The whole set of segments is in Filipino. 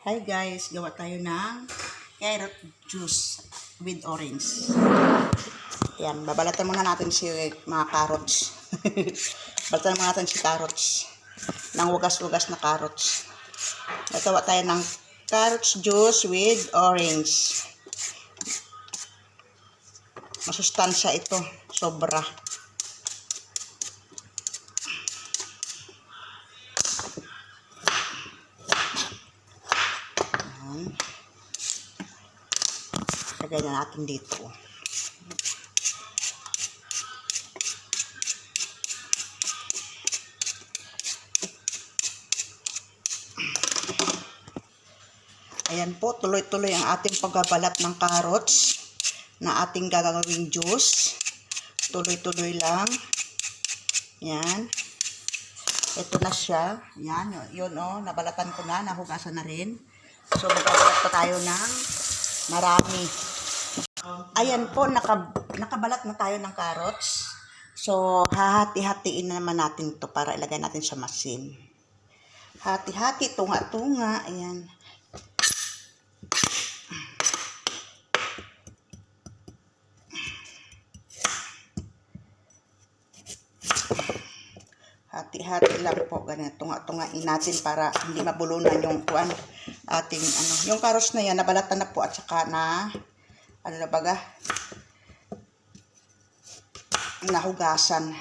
Hi guys, gawa tayo ng carrot juice with orange. Yan, babalatan muna natin si mga carrots. Balatan muna natin si carrots. Nang wagas-wagas na carrots. Gawa tayo ng carrot juice with orange. Masustansya ito, sobra. Lagay na natin dito. Ayan po, tuloy-tuloy ang ating pagbabalat ng carrots na ating gagawing juice. Tuloy-tuloy lang. Yan. Ito na siya. Yan, yun o, nabalatan ko na, nahugasan na rin. So, magbabalat pa tayo ng marami. Ayan po, nakabalat na tayo ng carrots. So, hahati-hatiin na naman natin to para ilagay natin sa machine. Hati-hati, tunga-tunga. Ayan. Hati-hati lang po, ganyan. Tunga-tungain natin para hindi mabulunan yung ating yung carrots na yan, nabalatan na po at saka na na baga nahugasan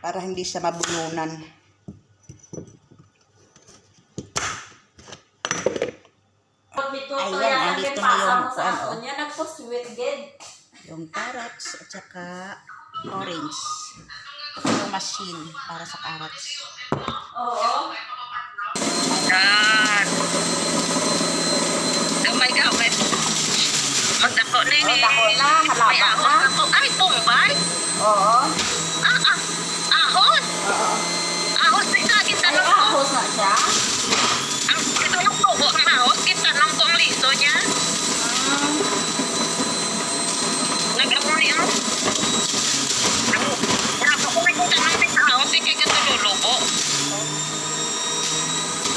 para hindi siya mabulunan. Ayan, andito na yung carrots at saka orange. Ito yung machine para sa carrots. Oo. God. Oh my God. Magdako na yun. Dako na, halabak na. Ay, tumbay? Oo. Ahos? Oo. Ahos na siya. Kita Ay, lang po. ahos na siya? Ito lang po ang ahos. Kita lang po ang liso niya. Nag-amon niya. Nakakita lang sa ahos. Hindi kayo tululubo.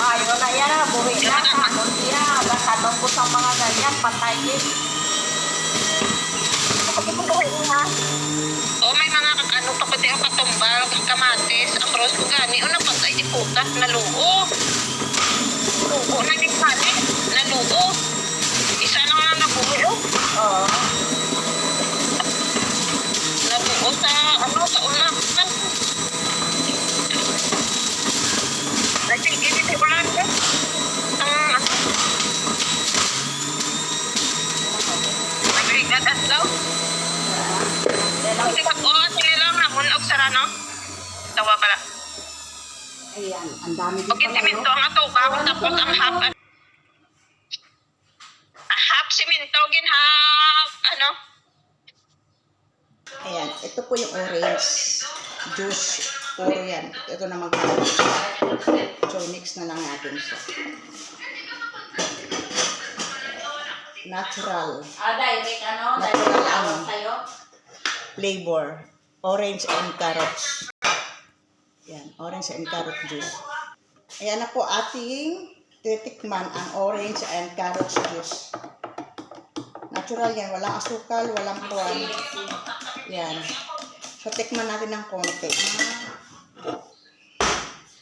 Ay, wala yan. Buwi na. Kanon siya. Kanon ko sa mga ganyan. Patayin. Oh, may mga ano pa pati ang katumbal, kamatis, ang rose ko gani. O, napatay di putas, naluo. Luo na di kanin, naluo. Isa lang na nabuo. Oo. Nabuo sa, sa ulang. Nagsigil di ulan ko. Nagrigat at daw. Sige lang namun og sarano. Tawa pala. Ayan, ang dami din Okay, pala. simento ang ato ba tapos ang half simento gin half Ayan, ito po yung orange juice. Puro yan. Ito na mag-halap. So, mix na lang natin siya. Natural. direct Natural tayo. Flavor. Orange and carrots. Yan, orange and carrot juice. Ayan na po ating titikman ang orange and carrots juice. Natural yan, walang asukal, walang tuwan. Yan. So, tikman natin ng konti.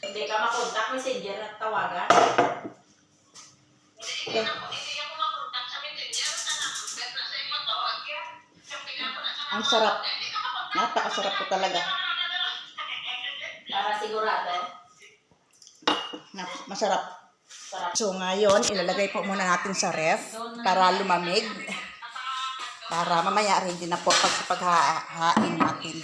Hindi ka makontak messenger at tawagan. Okay. Ang sarap. Napakasarap po talaga. Para sigurado. Masarap. So ngayon, ilalagay po muna natin sa ref para lumamig. Para mamaya ready na po pag sa paghahain natin.